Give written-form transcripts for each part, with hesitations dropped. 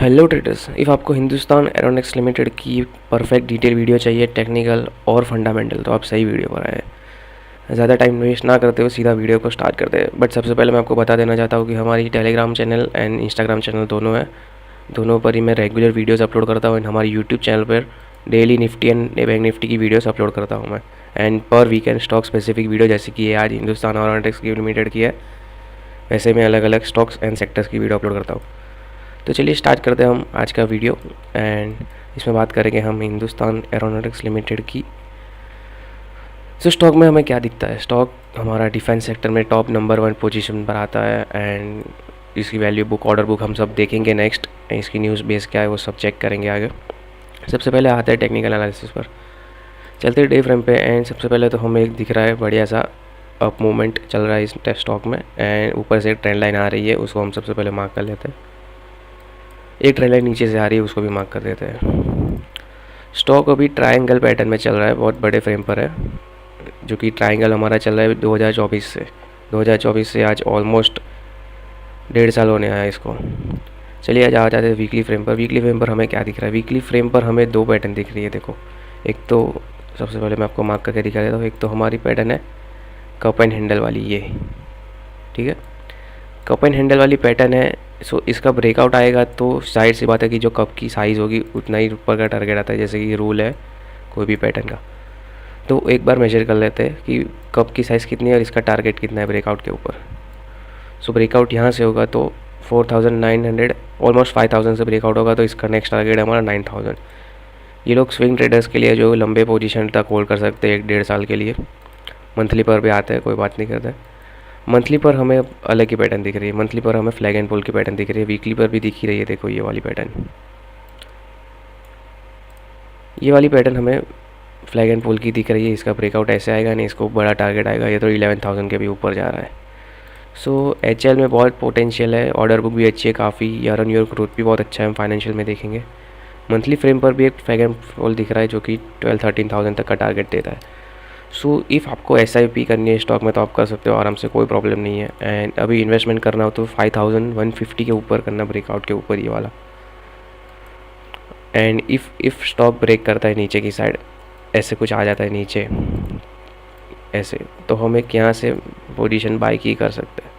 Hello traders, if आपको Hindustan aeronautics limited की perfect detail video चाहिए, टेक्निकल और फंडामेंटल, तो आप सही वीडियो पर आए हैं। ज़्यादा टाइम वेस्ट ना करते हुए सीधा वीडियो को स्टार्ट करते हैं। बट सबसे पहले मैं आपको बता देना चाहता हूँ कि हमारी Telegram channel and Instagram channel दोनों है। दोनों पर ही मैं रेगुलर वीडियोज़ अपलोड करता हूँ एंड हमारी यूट्यूब चैनल पर daily Nifty and bank Nifty की वीडियोज़ अपलोड करता हूँ मैं। एंड पर वीकेंड स्टॉक स्पेसिफिक वीडियो, जैसे कि ये आज हिंदुस्तान एरोनॉटिक्स की लिमिटेड की है, वैसे मैं अलग अलग स्टॉक्स एंड सेक्टर्स की वीडियो अपलोड करता हूँ। तो चलिए स्टार्ट करते हैं हम आज का वीडियो। एंड इसमें बात करेंगे हम हिंदुस्तान एरोनॉटिक्स लिमिटेड की। तो स्टॉक में हमें क्या दिखता है? स्टॉक हमारा डिफेंस सेक्टर में टॉप नंबर 1 पोजीशन पर आता है एंड इसकी वैल्यू बुक, ऑर्डर बुक हम सब देखेंगे नेक्स्ट। इसकी न्यूज़ बेस क्या है वो सब चेक करेंगे आगे। सबसे पहले आते हैं टेक्निकल एनालिसिस पर। चलते डे फ्रेम पे एंड सबसे पहले तो हमें एक दिख रहा है बढ़िया सा अप मूवमेंट चल रहा है इस स्टॉक में एंड ऊपर से एक ट्रेंड लाइन आ रही है, उसको हम सबसे पहले मार्क कर लेते हैं। एक ट्रेंड लाइन नीचे से आ रही है, उसको भी मार्क कर देते हैं। स्टॉक अभी ट्रायंगल पैटर्न में चल रहा है, बहुत बड़े फ्रेम पर है, जो कि ट्रायंगल हमारा चल रहा है 2024 से आज ऑलमोस्ट 1.5 साल होने आया इसको। चलिए आज आ जाते हैं वीकली फ्रेम पर। वीकली फ्रेम पर हमें क्या दिख रहा है? वीकली फ्रेम पर हमें दो पैटर्न दिख रही है। देखो, एक तो सबसे पहले मैं आपको मार्क करके दिखा देता हूँ। एक तो हमारी पैटर्न है कप एंड हैंडल वाली, ये ठीक है, कप एंड हैंडल वाली पैटर्न है। सो इसका ब्रेकआउट आएगा तो जाहिर सी बात है कि जो कप की साइज़ होगी उतना ही ऊपर का टारगेट आता है, जैसे कि रूल है कोई भी पैटर्न का। तो एक बार मेजर कर लेते हैं कि कप की साइज़ कितनी है और इसका टारगेट कितना है ब्रेकआउट के ऊपर। सो ब्रेकआउट यहाँ से होगा तो 4900, ऑलमोस्ट 5000 से ब्रेकआउट होगा तो इसका नेक्स्ट टारगेट है हमारा 9000। ये लोग स्विंग ट्रेडर्स के लिए जो लंबे पोजीशन तक होल्ड कर सकते हैं 1-1.5 साल के लिए। मंथली पर भी आते हैं, कोई बात नहीं करते। मंथली पर हमें अलग की पैटर्न दिख रही है। मंथली पर हमें फ्लैग एंड पुल की पैटर्न दिख रही है, वीकली पर भी दिख ही रही है। देखो ये वाली पैटर्न, ये वाली पैटर्न हमें फ्लैग एंड पुल की दिख रही है। इसका ब्रेकआउट ऐसे आएगा नहीं, इसको बड़ा टारगेट आएगा। ये तो 11,000 के भी ऊपर जा रहा है। सो HL में बहुत पोटेंशियल है, ऑर्डर बुक भी अच्छी है काफ़ी, ईयर ऑन ईयर ग्रोथ भी बहुत अच्छा है, हम फाइनेंशियल में देखेंगे। मंथली फ्रेम पर भी एक फ्लैग एंड पुल दिख रहा है जो कि 12-13,000 तक का टारगेट देता है। सो इफ़ आपको SIP करनी है स्टॉक में तो आप कर सकते हो आराम से, कोई प्रॉब्लम नहीं है। एंड अभी इन्वेस्टमेंट करना हो तो 5150 के ऊपर करना, ब्रेकआउट के ऊपर ये वाला। एंड इफ़ स्टॉक ब्रेक करता है नीचे की साइड, ऐसे कुछ आ जाता है नीचे ऐसे, तो हम एक यहाँ से पोजीशन बाई की कर सकते हैं।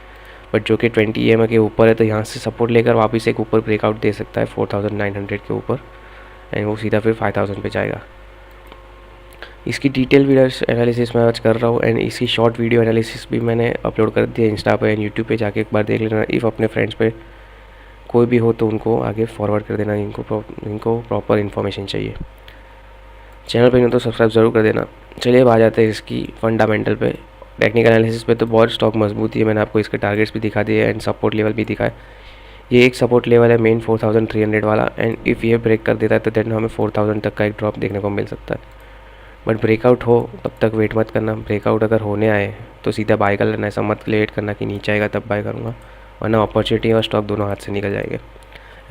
बट जो कि 20 EMA के ऊपर है तो यहाँ से सपोर्ट लेकर वापस एक ऊपर ब्रेकआउट दे सकता है 4900 के ऊपर एंड वो सीधा फिर 5000 पे जाएगा। इसकी डिटेल वीडियो एनालिसिस मैं आज कर रहा हूँ एंड इसकी शॉर्ट वीडियो एनालिसिस भी मैंने अपलोड कर दिया इंस्टा पे एंड यूट्यूब पे, जाके एक बार देख लेना। इफ़ अपने फ्रेंड्स पे कोई भी हो तो उनको आगे फॉरवर्ड कर देना, इनको प्रॉपर इन्फॉर्मेशन चाहिए। चैनल पे नहीं तो सब्सक्राइब ज़रूर कर देना। चलिए अब आ जाते हैं इसकी फंडामेंटल पे। टेक्निकल एनालिसिस पे तो बहुत स्टॉक मजबूत है, मैंने आपको इसके टारगेट्स भी दिखा दिए एंड सपोर्ट लेवल भी दिखाए। ये एक सपोर्ट लेवल है मेन 4300 वाला, एंड इफ़ ये ब्रेक कर देता है तो देन हमें 4000 तक का एक ड्रॉप देखने को मिल सकता है। बट ब्रेकआउट हो तब तक वेट मत करना। ब्रेकआउट अगर होने आए तो सीधा बाय कर लेना, ऐसा मत लेट करना कि नीचे आएगा तब बाय करूँगा, वरना अपॉर्चुनिटी और स्टॉक दोनों हाथ से निकल जाएंगे।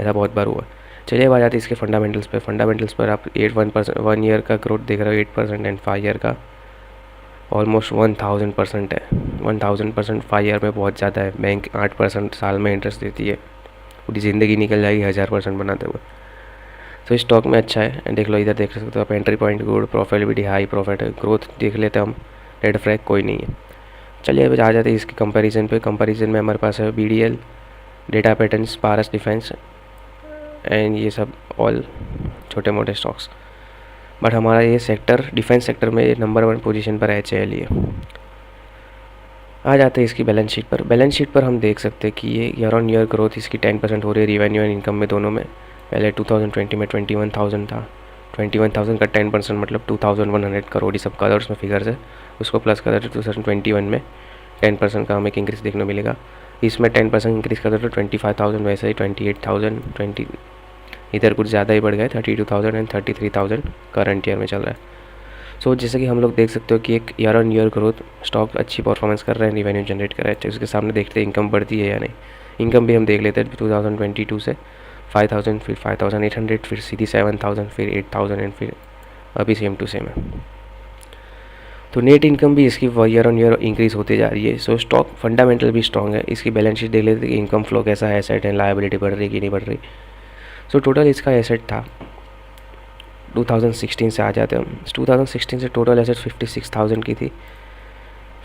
ऐसा बहुत बार हुआ। चलिए अब आ जाते हैं इसके फंडामेंटल्स पे। फंडामेंटल्स पर आप 1 ईयर का ग्रोथ देख रहे हो 8% एंड 5 ईयर का ऑलमोस्ट 1000% है। 1000% 5 ईयर में बहुत ज़्यादा है। बैंक 8% साल में इंटरेस्ट देती है, पूरी ज़िंदगी निकल जाएगी 1000% बनाते हुए। तो इस स्टॉक में अच्छा है। एंड देख लो, इधर देख सकते हो आप, entry point good, profitability high, profit है, ग्रोथ देख लेते हैं हम, रेड फ्लैग कोई नहीं है। चलिए अब आ जाते हैं इसके कंपैरिजन पे। कंपैरिजन में हमारे पास है BDL, data patterns, Paras defence and ये सब ऑल छोटे मोटे स्टॉक्स। बट हमारा ये सेक्टर डिफेंस सेक्टर में नंबर 1 पोजीशन पर है HL। ये आ जाते हैं इसकी बैलेंस शीट पर। बैलेंस शीट पर हम देख सकते हैं कि ये ईयर ऑन ईयर ग्रोथ इसकी 10% हो रही है, रिवेन्यू एंड इनकम में दोनों में। पहले 2020 में 21,000 था, 21,000 का 10% मतलब 2100 करोड़, ये सब कलर्स में फिगर्स है। उसको प्लस कर देते 2021 में 10% का हमें एक इंक्रीज़ देखने मिलेगा। इसमें 10% इंक्रीज़ कर देते 25,000, वैसे ही 28,000, 20 इधर कुछ ज़्यादा ही बढ़ गए, 32,000 एंड 33,000 करंट ईयर में चल रहा है। सो जैसे कि हम लोग देख सकते हो कि एक year on year growth stock अच्छी परफॉर्मेंस कर रहा है, रिवेन्यू जनरेट कर रहा है। उसके सामने देखते हैं इनकम बढ़ती है या नहीं। इनकम भी हम देख लेते हैं 2022 से 5,000, फिर 5,800, फिर सीधी 7,000, फिर 8,000 एंड फिर अभी सेम टू सेम है। तो नेट इनकम भी इसकी ईयर ऑन ईयर इंक्रीज़ होती जा रही है। सो स्टॉक फंडामेंटल भी स्ट्रॉग है। इसकी बैलेंस शीट देख लेते हैं कि इनकम फ्लो कैसा है, एसेट एंड लायबिलिटी बढ़ रही है कि नहीं बढ़ रही। सो टोटल इसका एसेट था 2016 से आ जाते हम, 2016 से टोटल एसेट 56,000 की थी,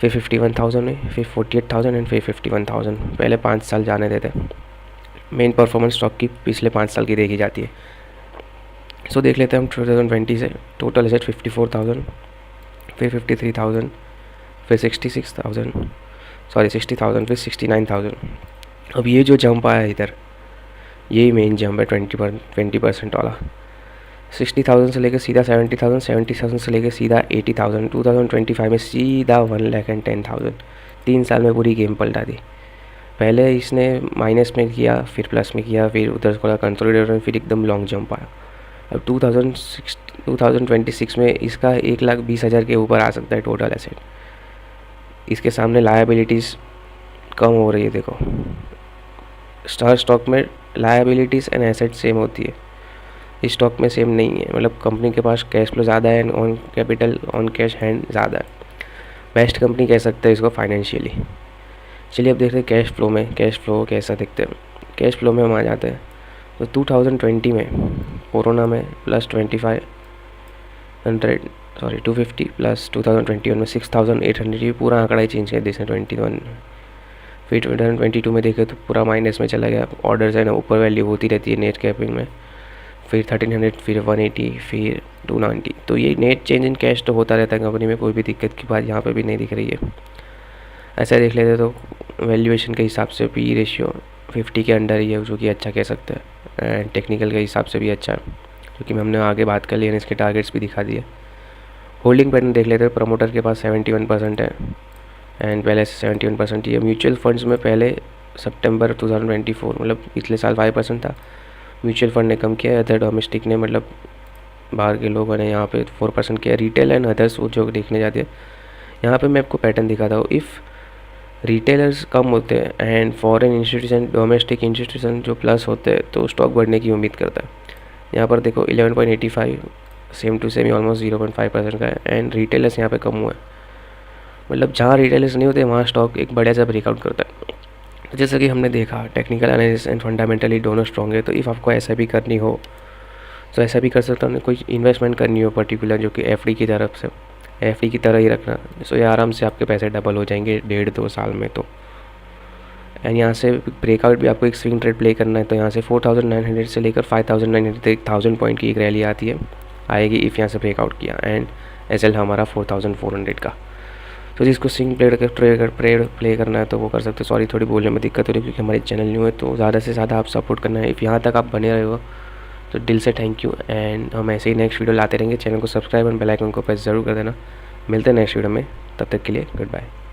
फिर 51,000 में, फिर 48,000 एंड फिर 51,000। पहले 5 साल जाने देते। मेन परफॉर्मेंस स्टॉक की पिछले 5 साल की देखी जाती है। सो देख लेते हैं हम 2020 से टोटल एसेट 54,000, फिर 53,000, फिर 60,000, फिर 69,000। अब ये जो जंप आया इधर, यही मेन जंप है 20% वाला। 60,000 से लेकर सीधा 70,000, 70,000 से लेकर सीधा 80,000, 2025 में सीधा 1,10,000। 3 साल में पूरी गेम पलटा दी। पहले इसने माइनस में किया, फिर प्लस में किया, फिर उधर थोड़ा कंसोलिडेट, फिर एकदम लॉन्ग जंप आया। अब 2026 में इसका 1,20,000 के ऊपर आ सकता है टोटल एसेट। इसके सामने लायबिलिटीज़ कम हो रही है। देखो स्टार स्टॉक में लायबिलिटीज़ एंड एसेट सेम होती है, इस स्टॉक में सेम नहीं है। मतलब कंपनी के पास कैश फ्लो ज़्यादा है, on capital on cash hand ज़्यादा है। बेस्ट कंपनी कह सकते हैं इसको फाइनेंशियली। चलिए अब देखते हैं कैश फ्लो में, कैश फ्लो कैसा दिखते हैं। कैश फ्लो में हम आ जाते हैं तो 2020 में कोरोना में प्लस 250 प्लस 2021 में 6,800, ये पूरा आंकड़ा ही चेंज कर दिया 21। फिर 2022 में देखे तो पूरा माइनस में चला गया। ऑर्डर्स है ना ऊपर वैल्यू होती रहती है नेट कैपिंग में, फिर 1300, फिर 180, फिर 290। तो ये नेट चेंज इन कैश तो होता रहता है कंपनी में, कोई भी दिक्कत की बात यहाँ पे भी नहीं दिख रही है। ऐसा देख लेते तो वैल्यूएशन के हिसाब से पी रेशियो 50 के अंडर ही है, जो कि अच्छा कह सकते हैं। एंड टेक्निकल के हिसाब से भी अच्छा है, क्योंकि हमने आगे बात कर ली है, इसके टारगेट्स भी दिखा दिए। होल्डिंग पैटर्न देख लेते हैं। प्रमोटर के पास 71% है एंड पहले से 71% ही है। म्यूचुअल फंड्स में पहले सितंबर 2024 मतलब पिछले साल 5% था, म्यूचुअल फंड ने कम किया। अदर डोमेस्टिक ने मतलब बाहर के लोगों ने यहाँ पे 4% किया। रिटेल एंड अदर्स वो जो देखने जाते हैं, यहाँ पे मैं आपको पैटर्न दिखाता हूँ। इफ़ रिटेलर्स कम होते हैं and foreign institution domestic institution जो प्लस होते हैं, तो स्टॉक बढ़ने की उम्मीद करता है। यहाँ पर देखो 11.85 सेम टू सेम ऑलमोस्ट 0.5% का है एंड रिटेलर्स यहाँ पे कम हुए हैं। मतलब जहाँ रिटेलर्स नहीं होते वहाँ स्टॉक एक बढ़िया सा ब्रेकआउट करता है। जैसा कि हमने देखा टेक्निकल एनालिसिस एंड फंडामेंटली दोनों स्ट्रॉन्ग है। तो इफ़ आपको ऐसा भी करनी हो तो ऐसा भी कर सकता हूँ। कोई इन्वेस्टमेंट करनी हो पर्टिकुलर, जो कि एफडी की तरफ से एफडी की तरह ही रखना, सो ये आराम से आपके पैसे डबल हो जाएंगे 1.5-2 साल में। तो एंड यहाँ से ब्रेकआउट भी आपको एक स्विंग ट्रेड प्ले करना है, तो यहाँ से 4,900 से लेकर 5,900 तक 1000 पॉइंट की एक रैली आती है आएगी इफ़ यहाँ से ब्रेकआउट किया। एंड एसएल हमारा 4,400 का। तो जिसको स्विंग प्ले करना है तो वो कर सकते हो। सॉरी थोड़ी बोलने में दिक्कत हो रही है क्योंकि हमारे चैनल न्यू है, तो ज़्यादा से ज़्यादा आप सपोर्ट करना है। इफ़ यहाँ तक आप बने रहे हो तो दिल से थैंक यू। एंड हम ऐसे ही नेक्स्ट वीडियो लाते रहेंगे। चैनल को सब्सक्राइब एंड बेल आइकन को प्रेस ज़रूर कर देना। मिलते हैं नेक्स्ट वीडियो में, तब तक के लिए गुड बाय।